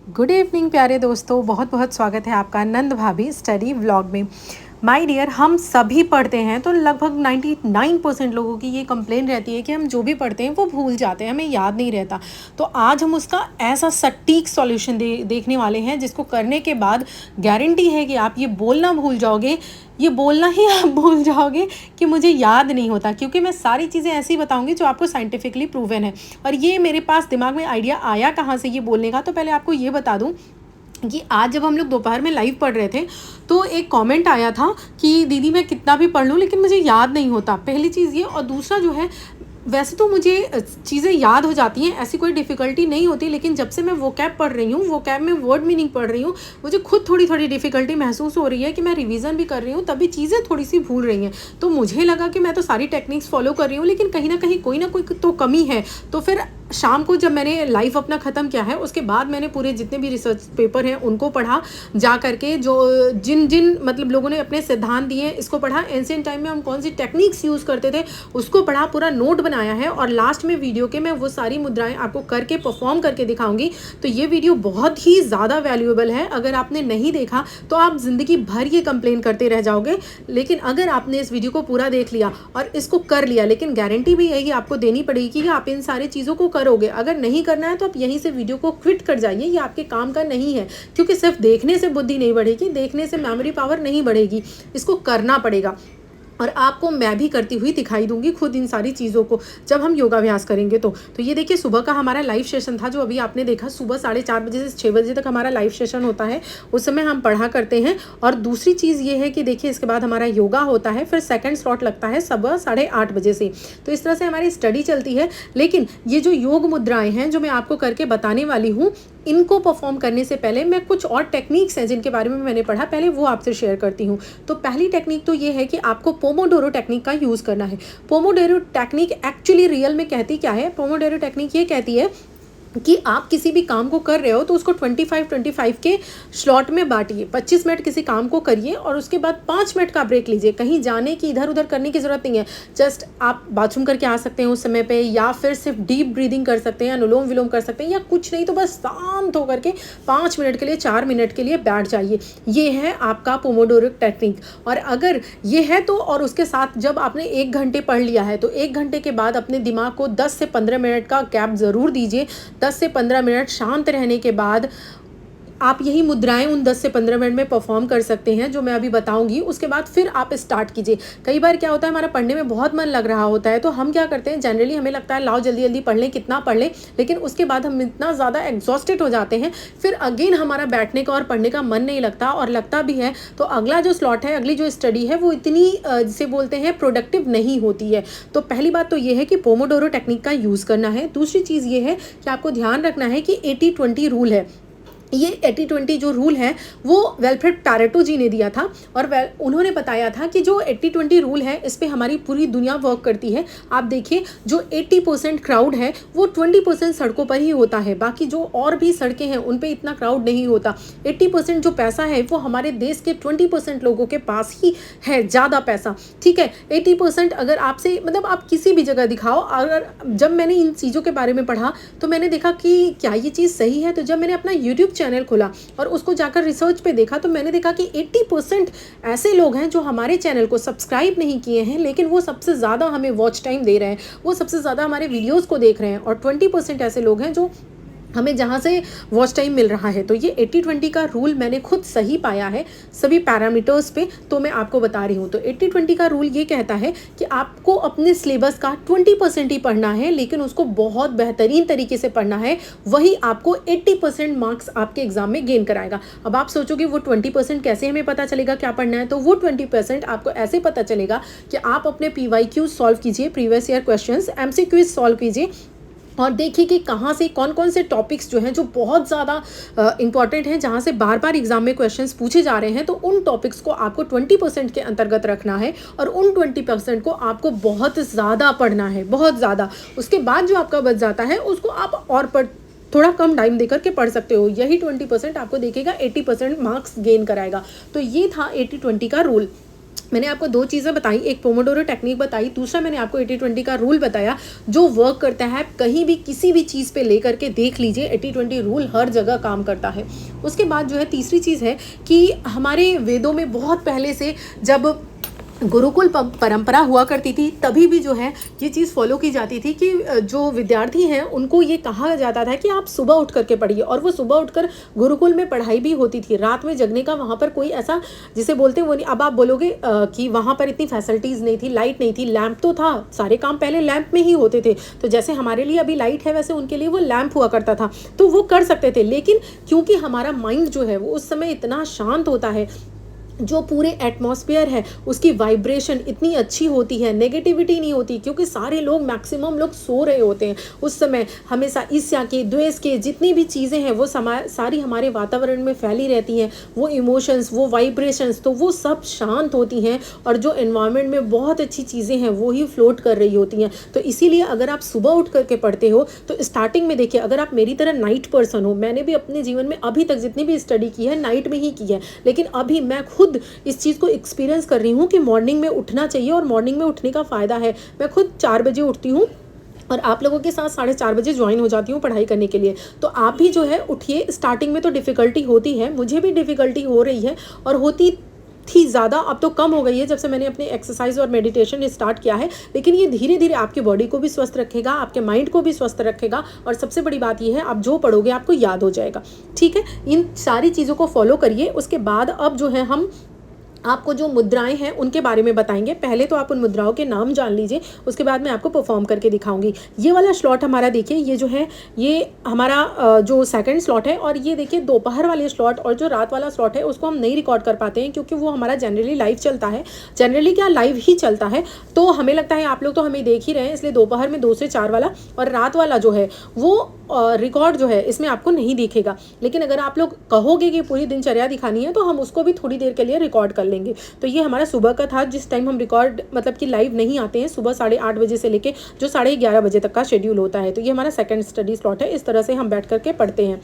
Good evening प्यारे दोस्तों, बहुत बहुत स्वागत है आपका नंद भाभी स्टडी व्लॉग में। माय डियर, हम सभी पढ़ते हैं तो लगभग 99% लोगों की ये कंप्लेन रहती है कि हम जो भी पढ़ते हैं वो भूल जाते हैं, हमें याद नहीं रहता। तो आज हम उसका ऐसा सटीक सॉल्यूशन देखने वाले हैं जिसको करने के बाद गारंटी है कि आप ये बोलना भूल जाओगे, ये बोलना ही आप भूल जाओगे कि मुझे याद नहीं होता, क्योंकि मैं सारी चीज़ें ऐसी बताऊंगी जो आपको साइंटिफिकली प्रूवन है। और ये मेरे पास दिमाग में आइडिया आया कहाँ से ये बोलने का, तो पहले आपको ये बता दूं कि आज जब हम लोग दोपहर में लाइव पढ़ रहे थे तो एक कमेंट आया था कि दीदी मैं कितना भी पढ़ लूँ लेकिन मुझे याद नहीं होता। पहली चीज़ ये, और दूसरा जो है, वैसे तो मुझे चीज़ें याद हो जाती हैं, ऐसी कोई डिफ़िकल्टी नहीं होती, लेकिन जब से मैं वोकैब पढ़ रही हूँ, वोकैब में वर्ड मीनिंग पढ़ रही हूँ, मुझे खुद थोड़ी थोड़ी डिफ़िकल्टी महसूस हो रही है कि मैं रिवीजन भी कर रही हूँ तभी चीज़ें थोड़ी सी भूल रही हैं। तो मुझे लगा कि मैं तो सारी टेक्निक्स फॉलो कर रही हूँ, लेकिन कहीं ना कहीं कोई ना कोई तो कमी है। तो फिर शाम को जब मैंने लाइव अपना ख़त्म किया है उसके बाद मैंने पूरे जितने भी रिसर्च पेपर हैं उनको पढ़ा, जा करके जो जिन जिन मतलब लोगों ने अपने सिद्धांत दिए इसको पढ़ा, एंशिएंट टाइम में हम कौन सी टेक्निक्स यूज़ करते थे उसको पढ़ा, पूरा नोट बनाया है। और लास्ट में वीडियो के मैं वो सारी मुद्राएं आपको करके परफॉर्म करके दिखाऊंगी। तो ये वीडियो बहुत ही ज़्यादा वैल्यूएबल है। अगर आपने नहीं देखा तो आप ज़िंदगी भर ये कंप्लेन करते रह जाओगे, लेकिन अगर आपने इस वीडियो को पूरा देख लिया और इसको कर लिया, लेकिन गारंटी भी है कि आपको देनी पड़ेगी कि आप इन सारी चीज़ों को करोगे। अगर नहीं करना है तो आप यहीं से वीडियो को क्विट कर जाइए, ये आपके काम का नहीं है, क्योंकि सिर्फ देखने से बुद्धि नहीं बढ़ेगी, देखने से मेमोरी पावर नहीं बढ़ेगी, इसको करना पड़ेगा। और आपको मैं भी करती हुई दिखाई दूंगी खुद इन सारी चीज़ों को जब हम योगाभ्यास करेंगे। तो ये देखिए, सुबह का हमारा लाइव सेशन था जो अभी आपने देखा। सुबह 4:30 बजे से 6 बजे तक हमारा लाइव सेशन होता है, उस समय हम पढ़ा करते हैं। और दूसरी चीज़ ये है कि देखिए, इसके बाद हमारा योगा होता है, फिर सेकंड स्लॉट लगता है सुबह 8:30 बजे से। तो इस तरह से हमारी स्टडी चलती है। लेकिन ये जो योग मुद्राएं हैं जो मैं आपको करके बताने वाली हूँ, इनको परफॉर्म करने से पहले मैं कुछ और टेक्निक्स हैं जिनके बारे में मैंने पढ़ा, पहले वो आपसे शेयर करती हूँ। तो पहली टेक्निक तो ये है कि आपको पोमोडोरो टेक्निक का यूज़ करना है। पोमोडोरो टेक्निक एक्चुअली रियल में कहती क्या है? पोमोडोरो टेक्निक ये कहती है कि आप किसी भी काम को कर रहे हो तो उसको 25-25 के स्लॉट में बांटिए। 25 मिनट किसी काम को करिए और उसके बाद 5 मिनट का ब्रेक लीजिए। कहीं जाने की, इधर उधर करने की ज़रूरत नहीं है। जस्ट आप बाथरूम करके आ सकते हैं उस समय पे, या फिर सिर्फ डीप ब्रीदिंग कर सकते हैं, अनुलोम विलोम कर सकते हैं, या कुछ नहीं तो बस शांत होकर के 5 मिनट के लिए, 4 मिनट के लिए बैठ जाइए। ये है आपका पोमोडोरो टेक्निक। और अगर ये है तो, और उसके साथ जब आपने 1 घंटे पढ़ लिया है तो 1 घंटे के बाद अपने दिमाग को 10 से 15 मिनट का गैप ज़रूर दीजिए। 10 से 15 मिनट शांत रहने के बाद आप यही मुद्राएं उन 10 से 15 मिनट में परफॉर्म कर सकते हैं जो मैं अभी बताऊंगी। उसके बाद फिर आप स्टार्ट कीजिए। कई बार क्या होता है, हमारा पढ़ने में बहुत मन लग रहा होता है तो हम क्या करते हैं, जनरली हमें लगता है लाओ जल्दी जल्दी पढ़ लें, कितना पढ़ लें, लेकिन उसके बाद हम इतना ज़्यादा एग्जॉस्टेड हो जाते हैं, फिर अगेन हमारा बैठने का और पढ़ने का मन नहीं लगता, और लगता भी है तो अगला जो स्लॉट है, अगली जो स्टडी है वो इतनी जिसे बोलते हैं प्रोडक्टिव नहीं होती है। तो पहली बात तो ये है कि पोमोडोरो टेक्निक का यूज़ करना है। दूसरी चीज़ ये है कि आपको ध्यान रखना है कि 80-20 रूल है। ये 80-20 जो रूल है वो वेल्फ्रेड पैरेटो जी ने दिया था, और उन्होंने बताया था कि जो 80-20 रूल है इस पे हमारी पूरी दुनिया वर्क करती है। आप देखिए, जो 80% क्राउड है वो 20% सड़कों पर ही होता है, बाकी जो और भी सड़कें हैं उन पे इतना क्राउड नहीं होता। 80% जो पैसा है वो हमारे देश के 20% लोगों के पास ही है, ज़्यादा पैसा, ठीक है। 80% अगर आपसे, मतलब आप किसी भी जगह दिखाओ। अगर जब मैंने इन चीज़ों के बारे में पढ़ा तो मैंने देखा कि क्या ये चीज़ सही है। तो जब मैंने अपना यूट्यूब चैनल खोला और उसको जाकर रिसर्च पे देखा तो मैंने देखा कि 80% ऐसे लोग हैं जो हमारे चैनल को सब्सक्राइब नहीं किए हैं, लेकिन वो सबसे ज़्यादा हमें वॉच टाइम दे रहे हैं, वो सबसे ज़्यादा हमारे वीडियोस को देख रहे हैं। और 20% ऐसे लोग हैं जो हमें जहाँ से वॉच टाइम मिल रहा है। तो ये 80-20 का रूल मैंने खुद सही पाया है सभी पैरामीटर्स पे, तो मैं आपको बता रही हूँ। तो 80-20 का रूल ये कहता है कि आपको अपने सिलेबस का 20% ही पढ़ना है, लेकिन उसको बहुत बेहतरीन तरीके से पढ़ना है। वही आपको 80% मार्क्स आपके एग्जाम में गेन कराएगा। अब आप सोचोगे वो 20% कैसे हमें पता चलेगा क्या पढ़ना है? तो वो 20% आपको ऐसे पता चलेगा कि आप अपने PYQ सॉल्व कीजिए, previous year question, MCQ solve कीजिए, और देखिए कि कहाँ से कौन कौन से टॉपिक्स जो हैं जो बहुत ज़्यादा इंपॉर्टेंट हैं, जहाँ से बार बार एग्जाम में क्वेश्चंस पूछे जा रहे हैं, तो उन टॉपिक्स को आपको 20% के अंतर्गत रखना है, और उन 20% को आपको बहुत ज़्यादा पढ़ना है, बहुत ज़्यादा। उसके बाद जो आपका बच जाता है उसको आप और थोड़ा कम टाइम देकर के पढ़ सकते हो। यही 20% आपको देखेगा 80% मार्क्स गेन कराएगा। तो ये था 80-20 का रूल। मैंने आपको 2 चीज़ें बताई, एक पोमोडोरो टेक्निक बताई, दूसरा मैंने आपको 80-20 का रूल बताया जो वर्क करता है। कहीं भी किसी भी चीज़ पे लेकर के देख लीजिए, 80-20 रूल हर जगह काम करता है। उसके बाद जो है तीसरी चीज़ है कि हमारे वेदों में बहुत पहले से जब गुरुकुल परंपरा हुआ करती थी तभी भी जो है ये चीज़ फॉलो की जाती थी कि जो विद्यार्थी हैं उनको ये कहा जाता था कि आप सुबह उठ करके पढ़िए, और वो सुबह उठकर गुरुकुल में पढ़ाई भी होती थी। रात में जगने का वहाँ पर कोई ऐसा जिसे बोलते हैं वो नहीं। अब आप बोलोगे कि वहाँ पर इतनी फैसिलिटीज़ नहीं थी, लाइट नहीं थी, लैंप तो था, सारे काम पहले लैंप में ही होते थे। तो जैसे हमारे लिए अभी लाइट है वैसे उनके लिए वो लैंप हुआ करता था, तो वो कर सकते थे। लेकिन क्योंकि हमारा माइंड जो है वो उस समय इतना शांत होता है, जो पूरे एटमॉस्फेयर है उसकी वाइब्रेशन इतनी अच्छी होती है, नेगेटिविटी नहीं होती, क्योंकि सारे लोग मैक्सिमम लोग सो रहे होते हैं उस समय। हमेशा ईर्ष्या के, द्वेष के जितनी भी चीज़ें हैं वो सारी हमारे वातावरण में फैली रहती हैं, वो इमोशंस, वो वाइब्रेशंस, तो वो सब शांत होती हैं और जो एनवायरनमेंट में बहुत अच्छी चीज़ें हैं वो ही फ्लोट कर रही होती हैं। तो इसीलिए अगर आप सुबह उठ करके पढ़ते हो तो स्टार्टिंग में देखिए, अगर आप मेरी तरह नाइट पर्सन हो, मैंने भी अपने जीवन में अभी तक जितनी भी स्टडी की है नाइट में ही की है, लेकिन अभी मैं खुद इस चीज़ को एक्सपीरियंस कर रही हूँ कि मॉर्निंग में उठना चाहिए और मॉर्निंग में उठने का फ़ायदा है। मैं खुद 4 बजे उठती हूँ और आप लोगों के साथ 4:30 बजे ज्वाइन हो जाती हूँ पढ़ाई करने के लिए। तो आप भी जो है उठिए। स्टार्टिंग में तो डिफ़िकल्टी होती है, मुझे भी डिफ़िकल्टी हो रही है और होती थी ज़्यादा, अब तो कम हो गई है जब से मैंने अपने एक्सरसाइज और मेडिटेशन स्टार्ट किया है। लेकिन ये धीरे धीरे आपकी बॉडी को भी स्वस्थ रखेगा, आपके माइंड को भी स्वस्थ रखेगा, और सबसे बड़ी बात ये है आप जो पढ़ोगे आपको याद हो जाएगा। ठीक है, इन सारी चीज़ों को फॉलो करिए। उसके बाद अब जो है हम आपको जो मुद्राएं हैं उनके बारे में बताएंगे। पहले तो आप उन मुद्राओं के नाम जान लीजिए, उसके बाद मैं आपको परफॉर्म करके दिखाऊंगी। ये वाला स्लॉट हमारा देखिए, ये जो है ये हमारा जो सेकंड स्लॉट है, और ये देखिए दोपहर वाले स्लॉट और जो रात वाला स्लॉट है उसको हम नहीं रिकॉर्ड कर पाते हैं क्योंकि वो हमारा जनरली लाइव चलता है। जनरली क्या, लाइव ही चलता है, तो हमें लगता है आप लोग तो हमें देख ही रहे हैं, इसलिए दोपहर में 2 से 4 वाला और रात वाला जो है वो रिकॉर्ड जो है इसमें आपको नहीं दिखेगा। लेकिन अगर आप लोग कहोगे कि पूरी दिनचर्या दिखानी है तो हम उसको भी थोड़ी देर के लिए रिकॉर्ड कर लेंगे। तो ये हमारा सुबह का था, जिस टाइम हम रिकॉर्ड मतलब कि लाइव नहीं आते हैं, सुबह 8:30 बजे से लेके जो 11:30 बजे तक का शेड्यूल होता है। तो ये हमारा सेकंड स्टडी स्लॉट है, इस तरह से हम बैठ करके पढ़ते हैं।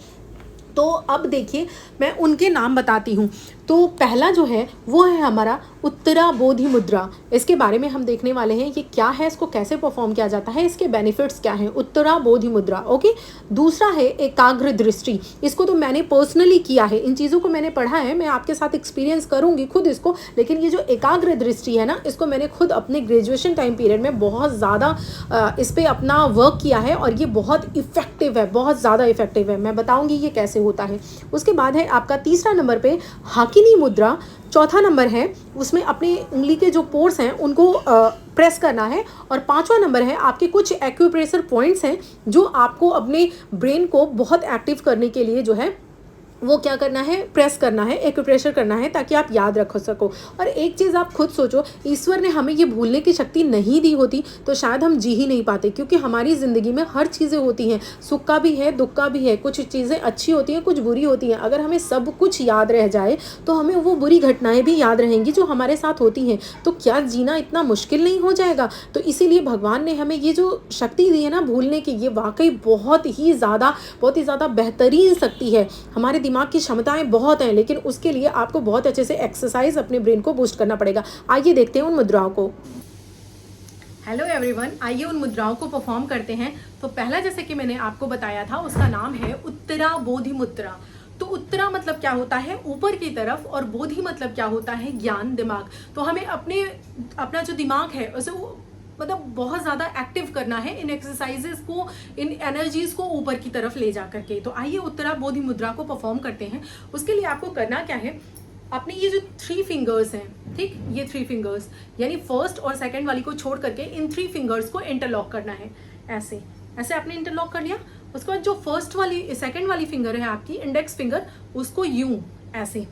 तो अब देखिए मैं उनके नाम बताती हूँ। तो पहला जो है वो है हमारा उत्तरा बोधि मुद्रा। इसके बारे में हम देखने वाले हैं ये क्या है, इसको कैसे परफॉर्म किया जाता है, इसके बेनिफिट्स क्या हैं। उत्तरा बोधि मुद्रा, ओके। दूसरा है एकाग्र दृष्टि। इसको तो मैंने पर्सनली किया है, इन चीज़ों को मैंने पढ़ा है, मैं आपके साथ एक्सपीरियंस करूँगी खुद इसको। लेकिन ये जो एकाग्र दृष्टि है ना, इसको मैंने खुद अपने ग्रेजुएशन टाइम पीरियड में बहुत ज़्यादा इस पर अपना वर्क किया है और ये बहुत इफेक्टिव है, बहुत ज़्यादा इफेक्टिव है। मैं बताऊँगी ये कैसे होता है। उसके बाद है आपका तीसरा नंबर पे हाकिनी मुद्रा। चौथा नंबर है उसमें अपनी उंगली के जो पोर्स हैं उनको प्रेस करना है। और पांचवा नंबर है आपके कुछ एक्यूप्रेशर पॉइंट्स हैं जो आपको अपने ब्रेन को बहुत एक्टिव करने के लिए जो है वो क्या करना है, प्रेस करना है, एक्यूप्रेशर करना है, ताकि आप याद रख सको। और एक चीज़ आप खुद सोचो, ईश्वर ने हमें ये भूलने की शक्ति नहीं दी होती तो शायद हम जी ही नहीं पाते, क्योंकि हमारी ज़िंदगी में हर चीज़ें होती हैं, सुख का भी है, दुख का भी है, कुछ चीज़ें अच्छी होती हैं, कुछ बुरी होती हैं। अगर हमें सब कुछ याद रह जाए तो हमें वो बुरी घटनाएं भी याद रहेंगी जो हमारे साथ होती हैं, तो क्या जीना इतना मुश्किल नहीं हो जाएगा। तो इसीलिए भगवान ने हमें ये जो शक्ति दी है ना भूलने की, ये वाकई बहुत ही ज़्यादा बेहतरीन शक्ति है। हमारे दिमाग की क्षमताएं बहुत हैं, लेकिन उसके लिए आपको बहुत अच्छे से एक्सरसाइज अपने ब्रेन को बूस्ट करना पड़ेगा। आइए देखते हैं उन मुद्राओं को। हेलो एवरीवन, आइए उन मुद्राओं को परफॉर्म करते हैं। तो पहला जैसे कि मैंने आपको बताया था उसका नाम है उत्तरा बोधि मुद्रा। तो उत्तरा मतलब क्या होता है, ऊपर की तरफ, और बोधि मतलब क्या होता है, ज्ञान, दिमाग। तो हमें अपना जो दिमाग है उसे मतलब बहुत ज़्यादा एक्टिव करना है, इन एक्सरसाइजेस को, इन एनर्जीज को ऊपर की तरफ ले जा करके। तो आइए उत्तरा बोधि मुद्रा को परफॉर्म करते हैं। उसके लिए आपको करना क्या है, अपने ये जो 3 फिंगर्स हैं, ठीक, ये 3 फिंगर्स यानी फर्स्ट और सेकंड वाली को छोड़ करके इन 3 फिंगर्स को इंटरलॉक करना है। ऐसे ऐसे आपने इंटरलॉक कर लिया। उसके बाद जो सेकंड वाली फिंगर है आपकी इंडेक्स फिंगर, उसको यूं ऐसे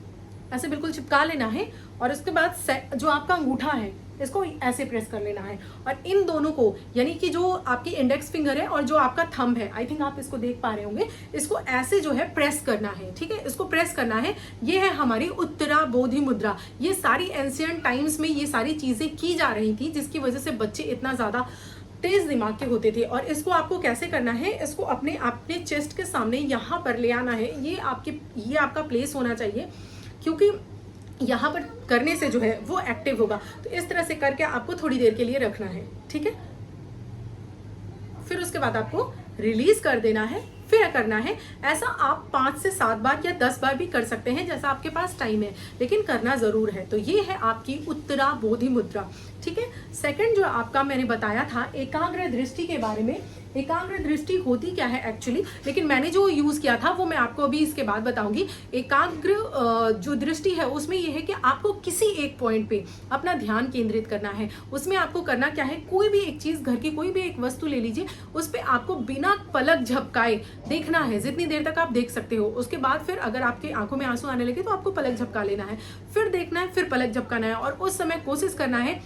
ऐसे बिल्कुल चिपका लेना है। और उसके बाद जो आपका अंगूठा है इसको ऐसे प्रेस कर लेना है। और इन दोनों को यानी कि जो आपकी इंडेक्स फिंगर है और जो आपका थंब है, आई थिंक आप इसको देख पा रहे होंगे, इसको ऐसे जो है प्रेस करना है। ठीक है, इसको प्रेस करना है। ये है हमारी उत्तरा बोधि मुद्रा। ये सारी एंशिएंट टाइम्स में ये सारी चीजें की जा रही थी, जिसकी वजह से बच्चे इतना ज्यादा तेज दिमाग के होते थे। और इसको आपको कैसे करना है, इसको अपने चेस्ट के सामने यहाँ पर ले आना है। ये आपका प्लेस होना चाहिए, क्योंकि यहाँ पर करने से जो है वो एक्टिव होगा। तो इस तरह से करके आपको थोड़ी देर के लिए रखना है, ठीक है। फिर उसके बाद आपको रिलीज कर देना है, फिर करना है। ऐसा आप 5 से 7 बार या 10 बार भी कर सकते हैं, जैसा आपके पास टाइम है, लेकिन करना जरूर है। तो ये है आपकी उत्तरा बोधि मुद्रा, ठीक है। सेकंड जो आपका मैंने बताया था एकाग्र दृष्टि के बारे में। एकाग्र दृष्टि होती क्या है एक्चुअली, लेकिन मैंने जो यूज किया था वो मैं आपको अभी इसके बाद बताऊंगी। एकाग्र जो दृष्टि है उसमें यह है कि आपको किसी एक पॉइंट पे अपना ध्यान केंद्रित करना है। उसमें आपको करना क्या है, कोई भी एक चीज, घर की कोई भी एक वस्तु ले लीजिए, उस पर आपको बिना पलक झपकाए देखना है, जितनी देर तक आप देख सकते हो। उसके बाद फिर अगर आपके आंखों में आंसू आने लगे तो आपको पलक झपका लेना है, फिर देखना है, फिर पलक झपकाना है। और उस समय कोशिश करना है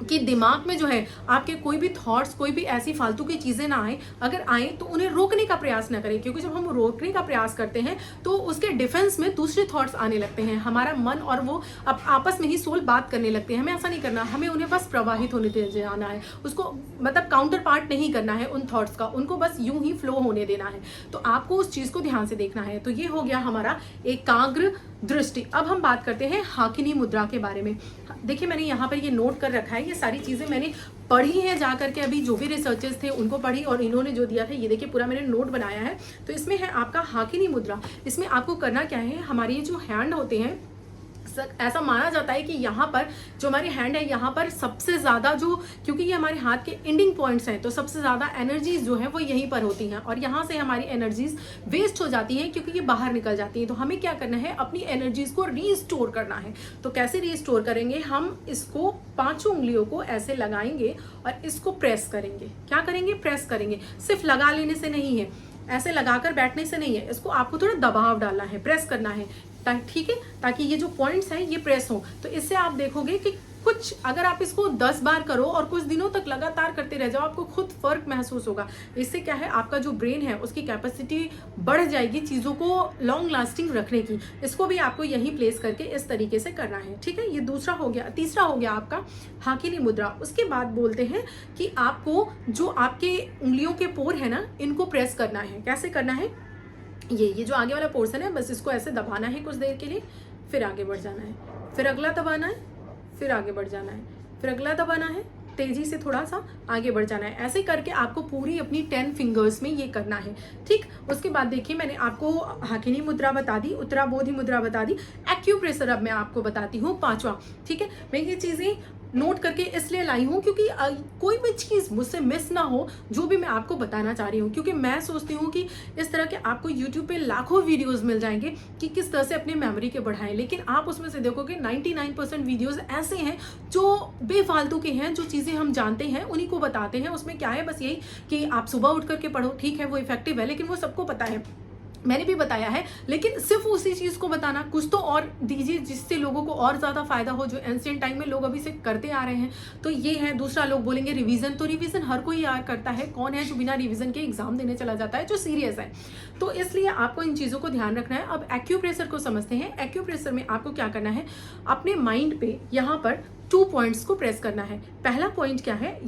कि दिमाग में जो है आपके कोई भी थॉट्स, कोई भी ऐसी फालतू की चीजें ना आए। अगर आए तो उन्हें रोकने का प्रयास ना करें, क्योंकि जब हम रोकने का प्रयास करते हैं तो उसके डिफेंस में दूसरे थॉट्स आने लगते हैं। हमारा मन और वो अब आपस में ही सोल बात करने लगते हैं। हमें ऐसा नहीं करना, हमें उन्हें बस प्रवाहित होने दे जाना है, उसको मतलब काउंटर पार्ट नहीं करना है उन थॉट्स का, उनको बस यूं ही फ्लो होने देना है। तो आपको उस चीज को ध्यान से देखना है। तो ये हो गया हमारा एकाग्र दृष्टि। अब हम बात करते हैं हाकिनी मुद्रा के बारे में। देखिए मैंने यहाँ पर ये नोट कर रखा है, ये सारी चीजें मैंने पढ़ी है जा करके, अभी जो भी रिसर्चर्स थे उनको पढ़ी और इन्होंने जो दिया था ये देखिए पूरा मैंने नोट बनाया है। तो इसमें है आपका हाकिनी मुद्रा। इसमें आपको करना क्या है, हमारे ये जो हैंड होते हैं, ऐसा माना जाता है कि यहाँ पर जो हमारे हैंड है यहाँ पर सबसे ज्यादा जो, क्योंकि ये हमारे हाथ के एंडिंग पॉइंट्स हैं, तो सबसे ज्यादा एनर्जीज जो है वो यहीं पर होती हैं और यहाँ से हमारी एनर्जीज वेस्ट हो जाती हैं क्योंकि ये बाहर निकल जाती हैं। तो हमें क्या करना है, अपनी एनर्जीज को रीस्टोर करना है। तो कैसे रीस्टोर करेंगे, हम इसको 5 उंगलियों को ऐसे लगाएंगे और इसको प्रेस करेंगे। क्या करेंगे, प्रेस करेंगे। सिर्फ लगा लेने से नहीं है, ऐसे लगाकर बैठने से नहीं है, इसको आपको थोड़ा दबाव डालना है, प्रेस करना है, ठीक है, ताकि ये जो पॉइंट्स हैं ये प्रेस हो। तो इससे आप देखोगे कि कुछ, अगर आप इसको 10 बार करो और कुछ दिनों तक लगातार करते रह जाओ, आपको खुद फर्क महसूस होगा। इससे क्या है, आपका जो ब्रेन है उसकी कैपेसिटी बढ़ जाएगी चीजों को लॉन्ग लास्टिंग रखने की। इसको भी आपको यहीं प्लेस करके इस तरीके से करना है, ठीक है। ये दूसरा हो गया। तीसरा हो गया आपका हाकिनी मुद्रा। उसके बाद बोलते हैं कि आपको जो आपके उंगलियों के पोर है ना, इनको प्रेस करना है। कैसे करना है, ये जो आगे वाला पोर्शन है, बस इसको ऐसे दबाना है कुछ देर के लिए, फिर आगे बढ़ जाना है, फिर अगला दबाना है, फिर आगे बढ़ जाना है, फिर अगला दबाना है, तेजी से थोड़ा सा आगे बढ़ जाना है। ऐसे करके आपको पूरी अपनी 10 फिंगर्स में ये करना है, ठीक। उसके बाद देखिए मैंने आपको हाकिनी मुद्रा बता दी, उत्तरा बोधि मुद्रा बता दी, एक्यूप्रेशर अब मैं आपको बताती हूँ 5वां, ठीक है। मैं ये चीजें नोट करके इसलिए लाई हूँ क्योंकि कोई भी चीज मुझसे मिस ना हो, जो भी मैं आपको बताना चाह रही हूँ। क्योंकि मैं सोचती हूँ कि इस तरह के आपको यूट्यूब पे लाखों वीडियोस मिल जाएंगे कि किस तरह से अपनी मेमोरी के बढ़ाएं, लेकिन आप उसमें से देखोगे 99% वीडियोस ऐसे हैं जो बेफालतू के हैं, जो चीजें हम जानते हैं उन्हीं को बताते हैं। उसमें क्या है, बस यही कि आप सुबह उठ करके पढ़ो, ठीक है, वो इफेक्टिव है, लेकिन वो सबको पता है, मैंने भी बताया है, लेकिन सिर्फ उसी चीज को बताना, कुछ तो और दीजिए जिससे लोगों को और ज्यादा फायदा हो, जो एंशिएंट टाइम में लोग अभी से करते आ रहे हैं। तो ये है। दूसरा, लोग बोलेंगे रिवीजन, तो रिवीजन हर कोई यार करता है, कौन है जो बिना रिवीजन के एग्जाम देने चला जाता है, जो सीरियस है। तो इसलिए आपको इन चीजों को ध्यान रखना है। अब एक्यूप्रेशर को समझते हैं। एक्यूप्रेशर में आपको क्या करना है, अपने माइंड पे यहाँ पर 2 पॉइंट्स को प्रेस करना है। पहला पॉइंट क्या है,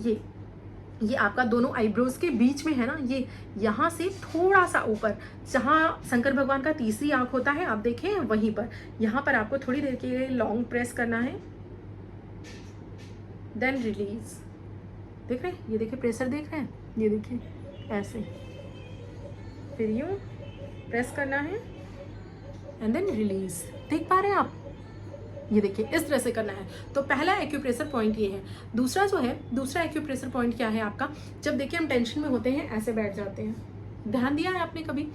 ये आपका दोनों आईब्रोज के बीच में है ना, ये यहाँ से थोड़ा सा ऊपर, जहाँ शंकर भगवान का तीसरी आंख होता है, आप देखें वहीं पर, यहाँ पर आपको थोड़ी देर के लिए लॉन्ग प्रेस करना है, देन रिलीज। देख रहे हैं, ये देखिए प्रेशर देख रहे हैं, ये देखिए ऐसे, फिर यूं प्रेस करना है एंड देन रिलीज। देख पा रहे हैं आप, ये देखिए इस तरह से करना है। तो पहला एक्यूप्रेशर पॉइंट ये है। दूसरा जो है, दूसरा एक्यूप्रेशर पॉइंट क्या है आपका, जब देखिए हम टेंशन में होते हैं ऐसे बैठ जाते हैं, ध्यान दिया है आपने कभी,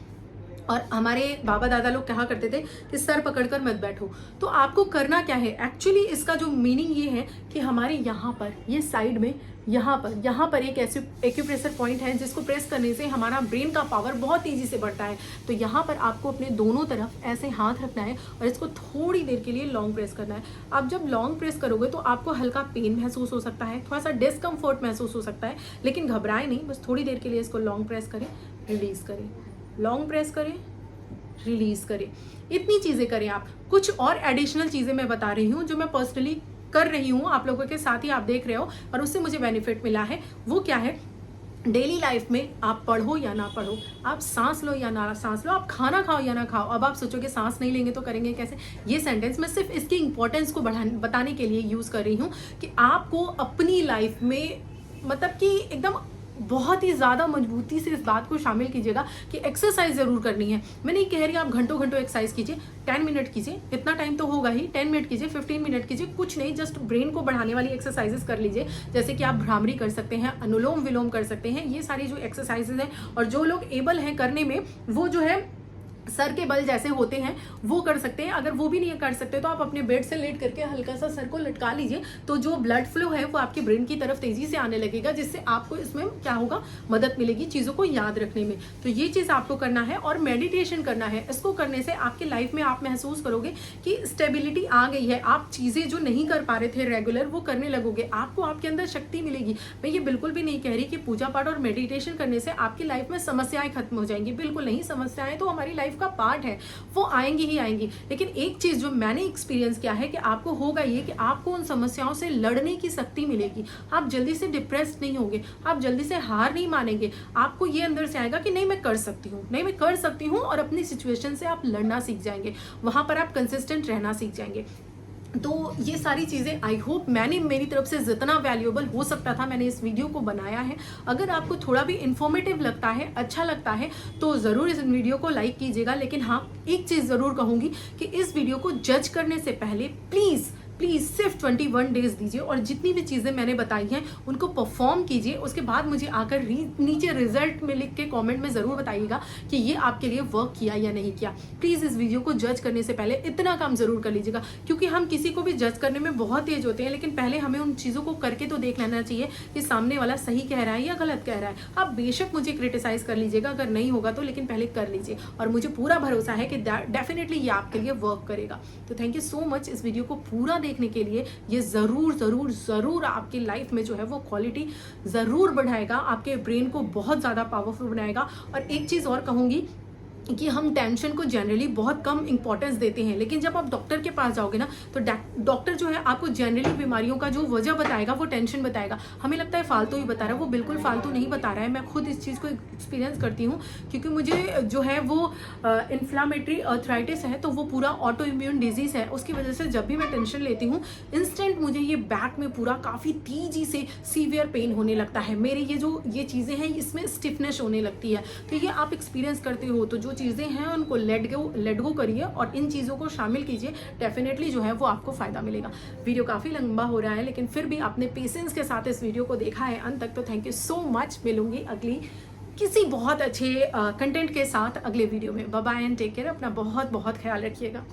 और हमारे बाबा दादा लोग कहा करते थे कि सर पकड़कर मत बैठो। तो आपको करना क्या है, एक्चुअली इसका जो मीनिंग ये है कि हमारे यहाँ पर, ये साइड में, यहाँ पर एक ऐसे एक्यूप्रेशर पॉइंट है जिसको प्रेस करने से हमारा ब्रेन का पावर बहुत तेजी से बढ़ता है। तो यहाँ पर आपको अपने दोनों तरफ ऐसे हाथ रखना है और इसको थोड़ी देर के लिए लॉन्ग प्रेस करना है। आप जब लॉन्ग प्रेस करोगे तो आपको हल्का पेन महसूस हो सकता है, थोड़ा सा डिस्कम्फर्ट महसूस हो सकता है, लेकिन घबराए नहीं, बस थोड़ी देर के लिए इसको लॉन्ग प्रेस करें, रिलीज करें, लॉन्ग प्रेस करें, रिलीज करें। इतनी चीजें करें आप। कुछ और एडिशनल चीजें मैं बता रही हूँ जो मैं पर्सनली कर रही हूँ, आप लोगों के साथ ही आप देख रहे हो और उससे मुझे बेनिफिट मिला है। वो क्या है, डेली लाइफ में आप पढ़ो या ना पढ़ो, आप सांस लो या ना सांस लो, आप खाना खाओ या ना खाओ, अब आप सोचोगे सांस नहीं लेंगे तो करेंगे कैसे। ये सेंटेंस मैं सिर्फ इसकी इंपॉर्टेंस को बताने के लिए यूज़ कर रही हूँ कि आपको अपनी लाइफ में मतलब कि एकदम बहुत ही ज़्यादा मजबूती से इस बात को शामिल कीजिएगा कि एक्सरसाइज ज़रूर करनी है। मैं नहीं कह रही आप घंटों घंटों एक्सरसाइज कीजिए, 10 मिनट कीजिए, इतना टाइम तो होगा ही, 10 मिनट कीजिए, 15 मिनट कीजिए, कुछ नहीं, जस्ट ब्रेन को बढ़ाने वाली एक्सरसाइजेस कर लीजिए। जैसे कि आप भ्रामरी कर सकते हैं, अनुलोम विलोम कर सकते हैं, ये सारी जो एक्सरसाइजेज हैं, और जो लोग एबल हैं करने में वो जो है सर के बल जैसे होते हैं वो कर सकते हैं। अगर वो भी नहीं कर सकते तो आप अपने बेड से लेट करके हल्का सा सर को लटका लीजिए, तो जो ब्लड फ्लो है वो आपके ब्रेन की तरफ तेजी से आने लगेगा, जिससे आपको इसमें क्या होगा, मदद मिलेगी चीज़ों को याद रखने में। तो ये चीज़ आपको करना है, और मेडिटेशन करना है। इसको करने से आपके लाइफ में आप महसूस करोगे कि स्टेबिलिटी आ गई है, आप चीज़ें जो नहीं कर पा रहे थे रेगुलर वो करने लगोगे, आपको आपके अंदर शक्ति मिलेगी। मैं ये बिल्कुल भी नहीं कह रही कि पूजा पाठ और मेडिटेशन करने से आपकी लाइफ में समस्याएं खत्म हो जाएंगी, बिल्कुल नहीं। समस्याएं तो हमारी लाइफ का पार्ट है, वो आएंगी ही आएंगी। लेकिन एक चीज जो मैंने एक्सपीरियंस किया है कि आपको होगा ये कि आपको उन समस्याओं से लड़ने की शक्ति मिलेगी। आप जल्दी से डिप्रेस्ड नहीं होंगे, आप जल्दी से हार नहीं मानेंगे। आपको ये अंदर से आएगा कि नहीं मैं कर सकती हूँ, नहीं मैं कर सकती हूँ, और अपनी सिचुएशन से आप लड़ना सीख जाएंगे, वहां पर आप कंसिस्टेंट रहना सीख जाएंगे। तो ये सारी चीज़ें आई होप मैंने मेरी तरफ से जितना वैल्यूएबल हो सकता था मैंने इस वीडियो को बनाया है। अगर आपको थोड़ा भी इंफॉर्मेटिव लगता है, अच्छा लगता है, तो ज़रूर इस वीडियो को लाइक कीजिएगा। लेकिन हाँ, एक चीज़ ज़रूर कहूँगी कि इस वीडियो को जज करने से पहले प्लीज़ सिर्फ 21 डेज दीजिए, और जितनी भी चीज़ें मैंने बताई हैं उनको परफॉर्म कीजिए। उसके बाद मुझे आकर नीचे रिजल्ट में लिख के कमेंट में ज़रूर बताइएगा कि ये आपके लिए वर्क किया या नहीं किया। प्लीज़ इस वीडियो को जज करने से पहले इतना काम ज़रूर कर लीजिएगा, क्योंकि हम किसी को भी जज करने में बहुत तेज होते हैं, लेकिन पहले हमें उन चीज़ों को करके तो देख लेना चाहिए कि सामने वाला सही कह रहा है या गलत कह रहा है। आप बेशक मुझे क्रिटिसाइज़ कर लीजिएगा अगर नहीं होगा तो, लेकिन पहले कर लीजिए, और मुझे पूरा भरोसा है कि डेफिनेटली ये आपके लिए वर्क करेगा। तो थैंक यू सो मच इस वीडियो को पूरा देखने के लिए। ये ज़रूर ज़रूर ज़रूर आपकी लाइफ में जो है वो क्वालिटी ज़रूर बढ़ाएगा, आपके ब्रेन को बहुत ज़्यादा पावरफुल बनाएगा। और एक चीज़ और कहूँगी कि हम टेंशन को जनरली बहुत कम इंपॉर्टेंस देते हैं, लेकिन जब आप डॉक्टर के पास जाओगे ना तो डॉक्टर जो है आपको जनरली बीमारियों का जो वजह बताएगा वो टेंशन बताएगा। हमें लगता है फालतू ही बता रहा है, वो बिल्कुल फालतू नहीं बता रहा है। मैं खुद इस चीज़ को एक्सपीरियंस करती हूँ, क्योंकि मुझे जो है वो इन्फ्लामेटरी अर्थराइटिस है, तो वो पूरा ऑटो इम्यून डिजीज़ है। उसकी वजह से जब भी मैं टेंशन लेती हूँ इंस्टेंट मुझे ये बैक में पूरा काफ़ी तेजी से सीवियर पेन होने लगता है। मेरे ये चीज़ें हैं इसमें स्टिफनेस होने लगती है। तो ये आप एक्सपीरियंस करते हो, तो जो चीज़ें हैं उनको लेट गो करिए और इन चीज़ों को शामिल कीजिए। डेफिनेटली जो है वो आपको फ़ायदा मिलेगा। वीडियो काफ़ी लंबा हो रहा है, लेकिन फिर भी आपने पेशेंस के साथ इस वीडियो को देखा है अंत तक, तो थैंक यू सो मच। मिलूंगी अगली किसी बहुत अच्छे कंटेंट के साथ अगले वीडियो में। Bye bye and take care. अपना बहुत बहुत ख्याल रखिएगा।